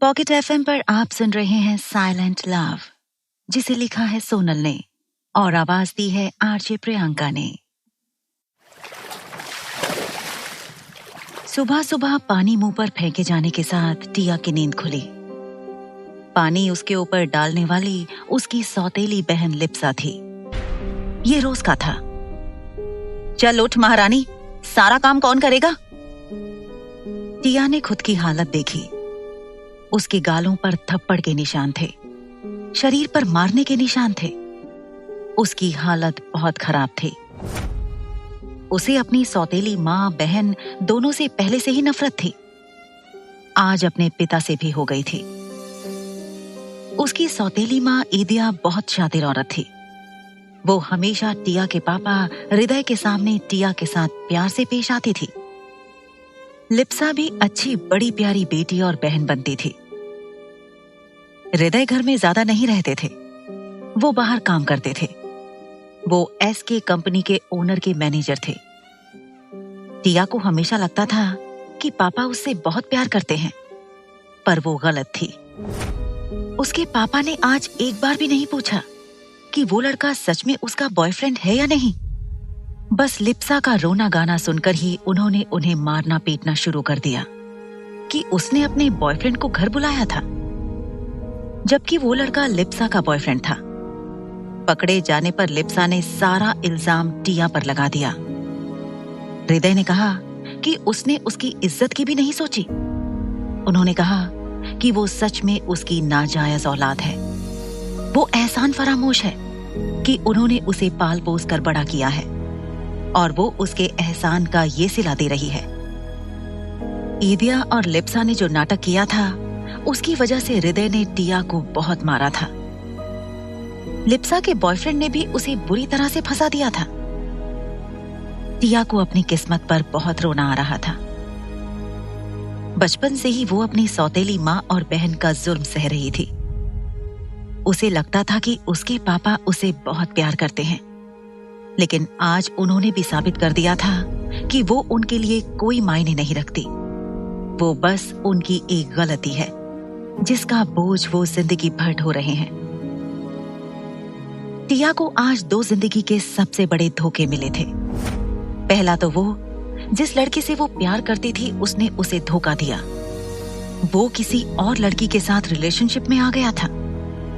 Pocket FM पर आप सुन रहे हैं साइलेंट लव, जिसे लिखा है सोनल ने और आवाज दी है आरजे प्रियंका ने। सुबह सुबह पानी मुंह पर फेंके जाने के साथ टिया की नींद खुली। पानी उसके ऊपर डालने वाली उसकी सौतेली बहन लिप्सा थी। ये रोज का था। चल उठ महारानी, सारा काम कौन करेगा? टिया ने खुद की हालत देखी। उसके गालों पर थप्पड़ के निशान थे, शरीर पर मारने के निशान थे। उसकी हालत बहुत खराब थी। उसे अपनी सौतेली माँ बहन दोनों से पहले से ही नफरत थी। आज अपने पिता से भी हो गई थी। उसकी सौतेली माँ ईदिया बहुत शातिर औरत थी। वो हमेशा टिया के पापा हृदय के सामने टिया के साथ प्यार से पेश आती थी। लिप्सा भी अच्छी बड़ी प्यारी बेटी और बहन बनती थी। हृदय घर में ज्यादा नहीं रहते थे, वो बाहर काम करते थे। वो एसके कंपनी के ओनर के मैनेजर थे। टिया को हमेशा लगता था कि पापा उससे बहुत प्यार करते हैं, पर वो गलत थी। उसके पापा ने आज एक बार भी नहीं पूछा कि वो लड़का सच में उसका बॉयफ्रेंड है या नहीं। बस लिप्सा का रोना गाना सुनकर ही उन्होंने उन्हें मारना पीटना शुरू कर दिया कि उसने अपने बॉयफ्रेंड को घर बुलाया था, जबकि वो लड़का लिप्सा का बॉयफ्रेंड था। पकड़े जाने पर लिप्सा ने सारा इल्जाम टिया पर लगा दिया। हृदय ने कहा कि उसने उसकी इज्जत की भी नहीं सोची। उन्होंने कहा कि वो सच में उसकी नाजायज औलाद है। वो एहसान फरामोश है कि उन्होंने उसे पाल पोस कर बड़ा किया है और वो उसके एहसान का ये सिला दे रही है। ईदिया और लिप्सा ने जो नाटक किया था, उसकी वजह से हृदय ने टिया को बहुत मारा था। लिप्सा के बॉयफ्रेंड ने भी उसे बुरी तरह से फंसा दिया था। टिया को अपनी किस्मत पर बहुत रोना आ रहा था। बचपन से ही वो अपनी सौतेली माँ और बहन का जुल्म सह रही थी। उसे लगता था कि उसके पापा उसे बहुत प्यार करते हैं, लेकिन आज उन्होंने भी साबित कर दिया था कि वो उनके लिए कोई मायने नहीं रखती। वो बस उनकी एक गलती है, जिसका बोझ वो जिंदगी भर ढो रहे हैं। टिया को आज दो जिंदगी के सबसे बड़े धोखे मिले थे। पहला तो वो, जिस लड़के से वो प्यार करती थी, उसने उसे धोखा दिया। वो किसी और लड़की के साथ रिलेशनशिप में आ गया था,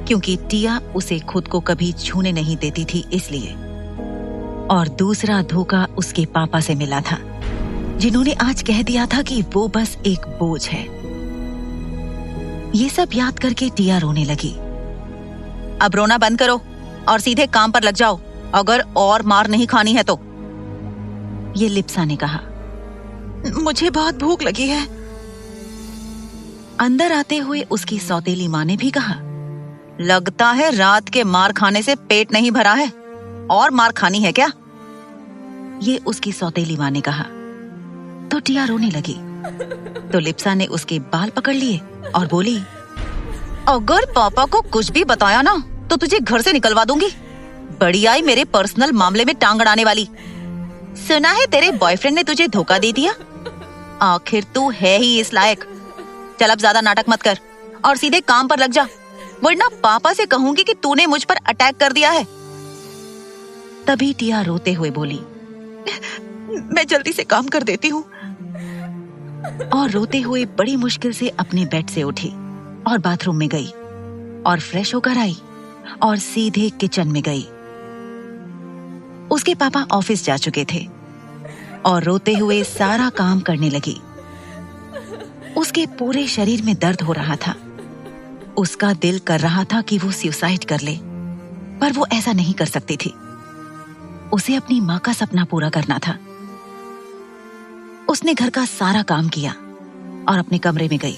क्योंकि टिया उसे खुद को कभी छूने नहीं देती थी इसलिए। और दूसरा धोखा उसके पापा से मिला था, जिन्होंने आज कह दिया था कि वो बस एक बोझ है। ये सब याद करके टिया रोने लगी। अब रोना बंद करो और सीधे काम पर लग जाओ, अगर और मार नहीं खानी है तो। ये लिप्सा ने कहा। मुझे बहुत भूख लगी है। अंदर आते हुए उसकी सौतेली माँ ने भी कहा। लगता है रात के मार खाने से पेट नहीं भरा है, और मार खानी है क्या? ये उसकी सौतेली माँ ने कहा। तो टिया रोने लगी। तो लिप्सा ने उसके बाल पकड़ लिए और बोली, अगर पापा को कुछ भी बताया ना तो तुझे घर से निकलवा दूंगी। बड़ी आई मेरे पर्सनल मामले में टांग अड़ाने वाली। सुना है तेरे बॉयफ्रेंड ने तुझे धोखा दे दिया? आखिर तू है ही इस लायक। चल अब ज्यादा नाटक मत कर और सीधे काम पर लग जा, वरना पापा से कहूंगी कि तूने मुझ पर अटैक कर दिया है। तभी टिया रोते हुए बोली, मैं जल्दी से काम कर देती हूँ। और रोते हुए बड़ी मुश्किल से अपने बेड से उठी और बाथरूम में गई और फ्रेश होकर आई और सीधे किचन में गई। उसके पापा ऑफिस जा चुके थे और रोते हुए सारा काम करने लगी। उसके पूरे शरीर में दर्द हो रहा था। उसका दिल कर रहा था कि वो सुसाइड कर ले, पर वो ऐसा नहीं कर सकती थी। उसे अपनी माँ का सपना पूरा करना था। उसने घर का सारा काम किया और अपने कमरे में गई।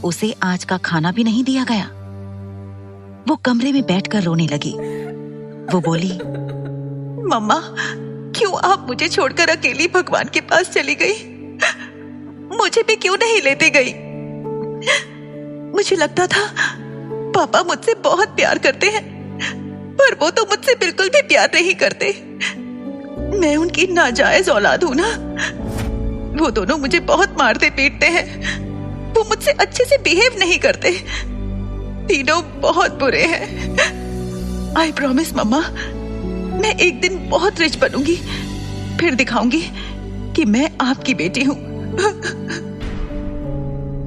उसे आज का खाना भी नहीं दिया गया। वो कमरे में बैठकर रोने लगी। वो बोली, मम्मा, क्यों आप मुझे छोड़कर अकेली भगवान के पास चली गई? मुझे भी क्यों नहीं लेते गई? मुझे लगता था पापा मुझसे बहुत प्यार करते हैं, पर वो तो मुझसे बिल्कुल भी प्यार नहीं करते। मैं उनकी नाजायज औलाद हूं ना। वो दोनों मुझे बहुत मारते पीटते हैं। वो मुझसे अच्छे से बिहेव नहीं करते। तीनों बहुत बुरे हैं। आई प्रॉमिस मम्मा, मैं एक दिन बहुत रिच बनूंगी, फिर दिखाऊंगी कि मैं आपकी बेटी हूँ।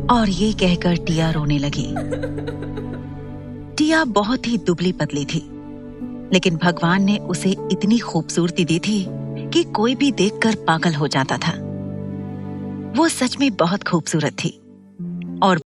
और ये कहकर टिया रोने लगी। टिया बहुत ही दुबली पतली थी, लेकिन भगवान ने उसे इतनी खूबसूरती दी थी कि कोई भी देखकर पागल हो जाता था। वो सच में बहुत खूबसूरत थी। और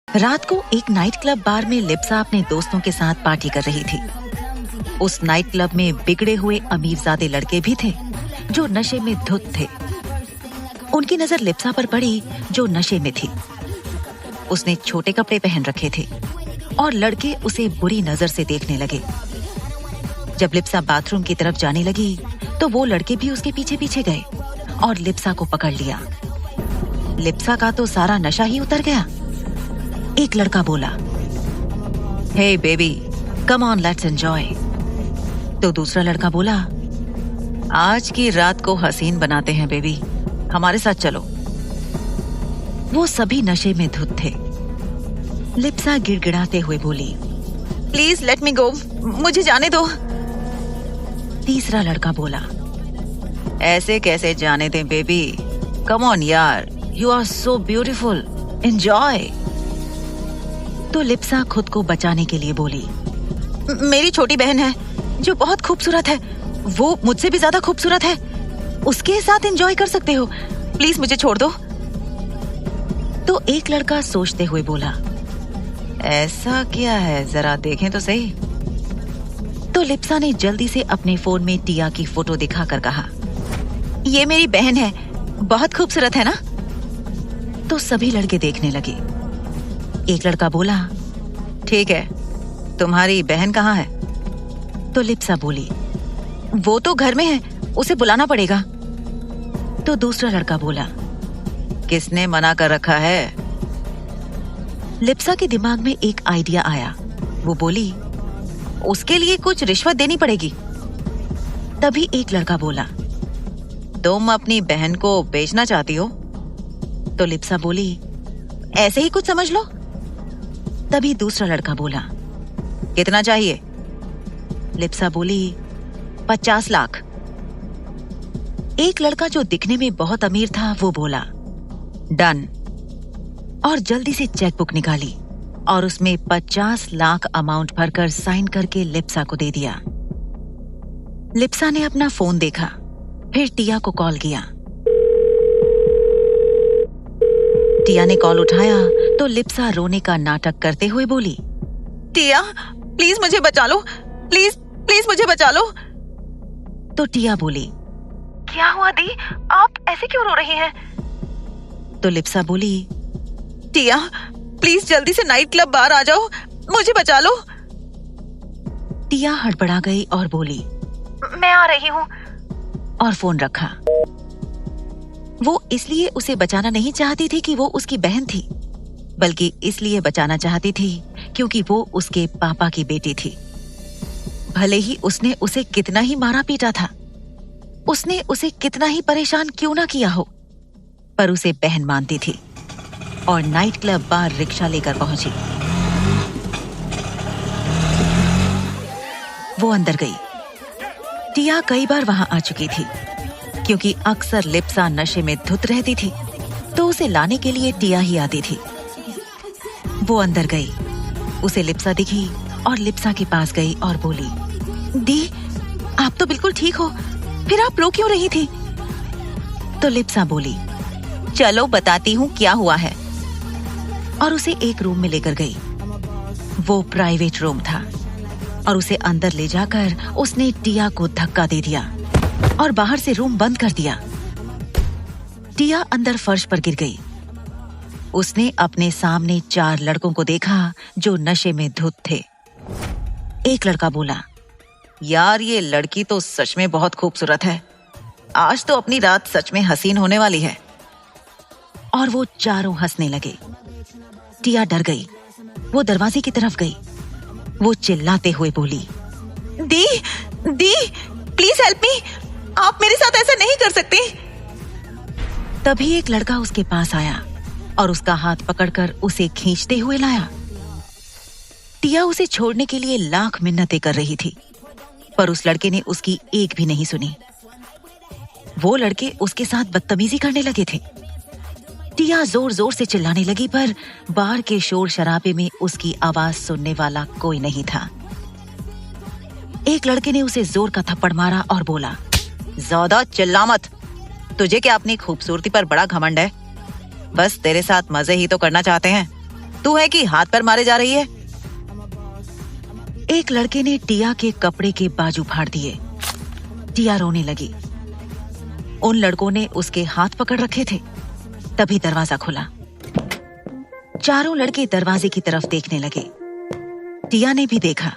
रात को एक नाइट क्लब बार में लिप्सा अपने दोस्तों के साथ पार्टी कर रही थी। उस नाइट क्लब में बिगड़े हुए अमीरजादे लड़के भी थे जो नशे में धुत थे। उनकी नजर लिप्सा पर पड़ी जो नशे में थी। उसने छोटे कपड़े पहन रखे थे और लड़के उसे बुरी नजर से देखने लगे। जब लिप्सा बाथरूम की तरफ जाने लगी तो वो लड़के भी उसके पीछे पीछे गए और लिप्सा को पकड़ लिया। लिप्सा का तो सारा नशा ही उतर गया। एक लड़का बोला, hey baby, come on, let's enjoy. तो दूसरा लड़का बोला, आज की रात को हसीन बनाते हैं बेबी, हमारे साथ चलो। वो सभी नशे में धुत थे। लिप्सा गिड़गिड़ाते हुए बोली, प्लीज लेट मी गो, मुझे जाने दो। तीसरा लड़का बोला, ऐसे कैसे जाने दें बेबी, कम ऑन यार, you are so beautiful, enjoy. तो लिप्सा खुद को बचाने के लिए बोली, मेरी छोटी बहन है जो बहुत खूबसूरत है, वो मुझसे भी ज्यादा खूबसूरत है, उसके साथ एंजॉय कर सकते हो, प्लीज मुझे छोड़ दो। तो एक लड़का सोचते हुए बोला, ऐसा क्या है, जरा देखें तो सही। तो लिप्सा ने जल्दी से अपने फोन में टिया की फोटो दिखाकर कहा, ये मेरी बहन है, बहुत खूबसूरत है ना। तो सभी लड़के देखने लगे। एक लड़का बोला, ठीक है, तुम्हारी बहन कहाँ है? तो लिप्सा बोली, वो तो घर में है, उसे बुलाना पड़ेगा। तो दूसरा लड़का बोला, किसने मना कर रखा है? लिप्सा के दिमाग में एक आइडिया आया। वो बोली, उसके लिए कुछ रिश्वत देनी पड़ेगी। तभी एक लड़का बोला, तुम अपनी बहन को बेचना चाहती हो? तो लिप्सा बोली, ऐसे ही कुछ समझ लो। तभी दूसरा लड़का बोला, कितना चाहिए? लिप्सा बोली, 50 लाख। एक लड़का जो दिखने में बहुत अमीर था वो बोला, डन। और जल्दी से चेकबुक निकाली और उसमें 50 लाख अमाउंट भरकर साइन करके लिप्सा को दे दिया। लिप्सा ने अपना फोन देखा, फिर टिया को कॉल किया। टिया ने कॉल उठाया तो लिप्सा रोने का नाटक करते हुए बोली, टिया प्लीज मुझे बचा लो, प्लीज प्लीज मुझे बचा लो। तो टिया बोली, क्या हुआ दी, आप ऐसे क्यों रो रही हैं? तो लिप्सा बोली, टिया प्लीज जल्दी से नाइट क्लब बाहर आ जाओ, मुझे बचा लो। टिया हड़बड़ा गई और बोली, मैं आ रही हूँ। और फोन रखा। वो इसलिए उसे बचाना नहीं चाहती थी कि वो उसकी बहन थी, बल्कि इसलिए बचाना चाहती थी क्योंकि वो उसके पापा की बेटी थी। भले ही उसने उसे कितना ही मारा पीटा था, उसने उसे कितना ही परेशान क्यों ना किया हो, पर उसे बहन मानती थी और नाइट क्लब बार रिक्शा लेकर पहुंची। वो अंदर गई। टिया कई बार वहां आ चुकी थी, क्योंकि अक्सर लिप्सा नशे में धुत रहती थी, तो उसे लाने के लिए टिया ही आती थी। वो अंदर गई, उसे लिप्सा दिखी और लिप्सा के पास गई और बोली, दी, आप तो बिल्कुल ठीक हो, फिर आप रो क्यों रही थी? तो लिप्सा बोली, चलो बताती हूँ क्या हुआ है, और उसे एक रूम में लेकर गई। वो प्राइवेट रूम था और उसे अंदर ले जाकर उसने टिया को धक्का दे दिया और बाहर से रूम बंद कर दिया। टिया अंदर फर्श पर गिर गई। उसने अपने सामने 4 लड़कों को देखा जो नशे में धुत थे। एक लड़का बोला, यार ये लड़की तो सच में बहुत खूबसूरत है, आज तो अपनी रात सच में हसीन होने वाली है। और वो चारों हंसने लगे। टिया डर गई। वो दरवाजे की तरफ गई। वो चिल्लाते हुए बोली, दी, दी, प्लीज हेल्प मी, आप मेरे साथ ऐसा नहीं कर सकते। तभी एक लड़का उसके पास आया और उसका हाथ पकड़कर उसे खींचते हुए लाया। टिया उसे छोड़ने के लिए लाख मिन्नतें कर रही थी, पर उस लड़के ने उसकी एक भी नहीं सुनी। वो लड़के उसके साथ बदतमीजी करने लगे थे। टिया जोर जोर से चिल्लाने लगी, पर बाहर के शोर शराबे में उसकी आवाज सुनने वाला कोई नहीं था। एक लड़के ने उसे जोर का थप्पड़ मारा और बोला, ज्यादा चिल्ला मत, तुझे क्या अपनी खूबसूरती पर बड़ा घमंड है? बस तेरे साथ मजे ही तो करना चाहते हैं, तू है कि हाथ पर मारे जा रही है? एक लड़के ने टिया के कपड़े के बाजू फाड़ दिए। टिया रोने लगी। उन लड़कों ने उसके हाथ पकड़ रखे थे। तभी दरवाजा खुला। चारों लड़के दरवाजे की तरफ देखने लगे। टिया ने भी देखा।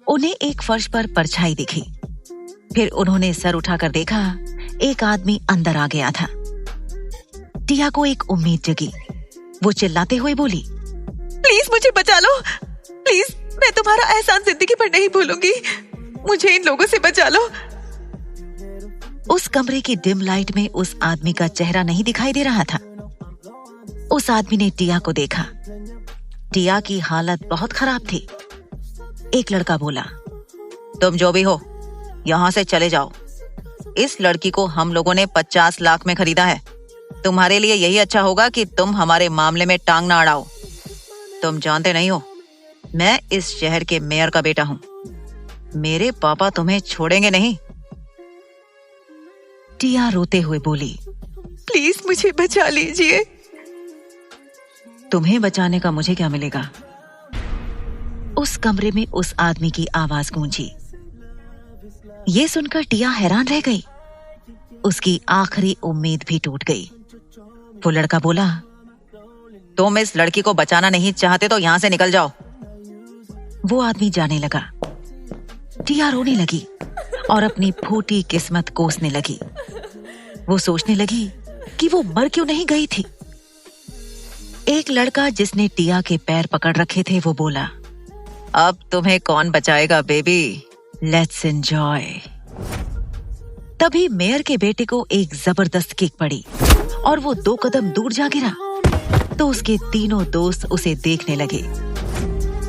उन्हें एक फर्श पर परछाई दिखी। फिर उन्होंने सर उठाकर देखा, एक आदमी अंदर आ गया था। टिया को एक उम्मीद जगी। वो चिल्लाते हुए बोली, प्लीज मुझे बचा लो, प्लीज, मैं तुम्हारा एहसान जिंदगी पर नहीं भूलूंगी, मुझे इन लोगों से बचा लो। उस कमरे की डिम लाइट में उस आदमी का चेहरा नहीं दिखाई दे रहा था। उस आदमी ने टिया को देखा। टिया की हालत बहुत खराब थी। एक लड़का बोला, तुम जो भी हो, यहाँ से चले जाओ। इस लड़की को हम लोगों ने 50 लाख में खरीदा है। तुम्हारे लिए यही अच्छा होगा कि तुम हमारे मामले में टांग ना अड़ाओ। तुम जानते नहीं हो, मैं इस शहर के मेयर का बेटा हूँ। मेरे पापा तुम्हें छोड़ेंगे नहीं। टिया रोते हुए बोली, प्लीज मुझे बचा लीजिए। तुम्हें बचाने का मुझे क्या मिलेगा? उस कमरे में उस आदमी की आवाज गूंजी। ये सुनकर टिया हैरान रह गई। उसकी आखिरी उम्मीद भी टूट गई। वो लड़का बोला, तुम इस लड़की को बचाना नहीं चाहते तो यहां से निकल जाओ। वो आदमी जाने लगा। टिया रोने लगी और अपनी फूटी किस्मत कोसने लगी। वो सोचने लगी कि वो मर क्यों नहीं गई थी। एक लड़का जिसने टिया के पैर पकड़ रखे थे, वो बोला, अब तुम्हें कौन बचाएगा बेबी, लेट्स एंजॉय। तभी मेयर के बेटे को एक जबरदस्त किक पड़ी और वो 2 कदम दूर जा गिरा। तो उसके तीनों दोस्त उसे देखने लगे।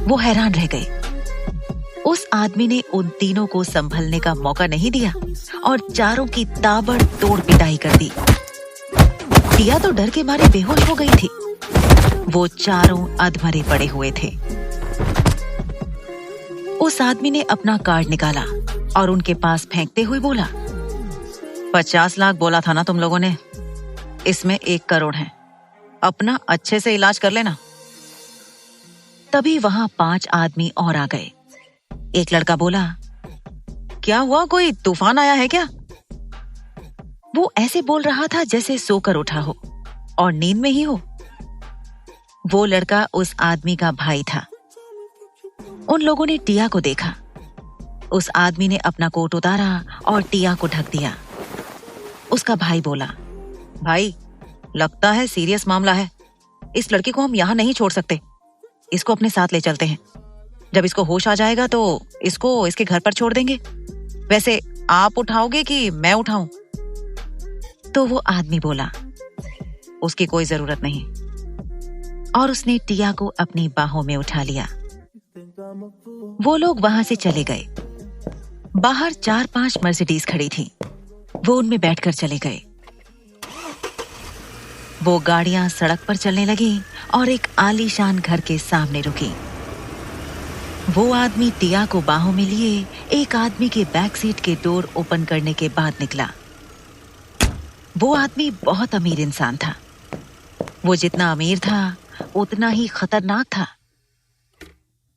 वो हैरान रह गए। उस आदमी ने उन तीनों को संभलने का मौका नहीं दिया और चारों की ताबड़तोड़ पिटाई कर दी। टिया तो डर के मारे बेहोश हो गई थी। वो चारों अधमरे पड़े हुए थे। उस आदमी ने अपना कार्ड निकाला और उनके पास फेंकते हुए बोला, 50 लाख बोला था ना तुम लोगों ने, इसमें 1 करोड़ है, अपना अच्छे से इलाज कर लेना। तभी वहां 5 आदमी और आ गए। एक लड़का बोला, क्या हुआ, कोई तूफान आया है क्या? वो ऐसे बोल रहा था जैसे सोकर उठा हो और नींद में ही हो। वो लड़का उस आदमी का भाई था। उन लोगों ने टिया को देखा। उस आदमी ने अपना कोट उतारा और टिया को ढक दिया। उसका भाई बोला, भाई लगता है सीरियस मामला है। इस लड़की को हम यहाँ नहीं छोड़ सकते। इसको अपने साथ ले चलते हैं। जब इसको होश आ जाएगा तो इसको इसके घर पर छोड़ देंगे। वैसे आप उठाओगे कि मैं उठाऊं? तो वो आदमी बोला, उसकी कोई जरूरत नहीं। और उसने टिया को अपनी बाहों में उठा लिया। वो लोग वहां से चले गए। बाहर 4-5 मर्सिडीज खड़ी थी। वो उनमें बैठकर चले गए। वो गाड़ियां सड़क पर चलने लगी और एक आलीशान घर के सामने रुकी। वो आदमी टिया को बाहों में लिए एक आदमी के बैक सीट के डोर ओपन करने के बाद निकला। वो आदमी बहुत अमीर इंसान था। वो जितना अमीर था उतना ही खतरनाक था।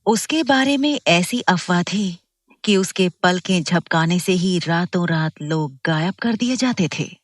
उसके बारे में ऐसी अफवाह थी कि उसके पलकें झपकाने से ही रातों रात लोग गायब कर दिए जाते थे।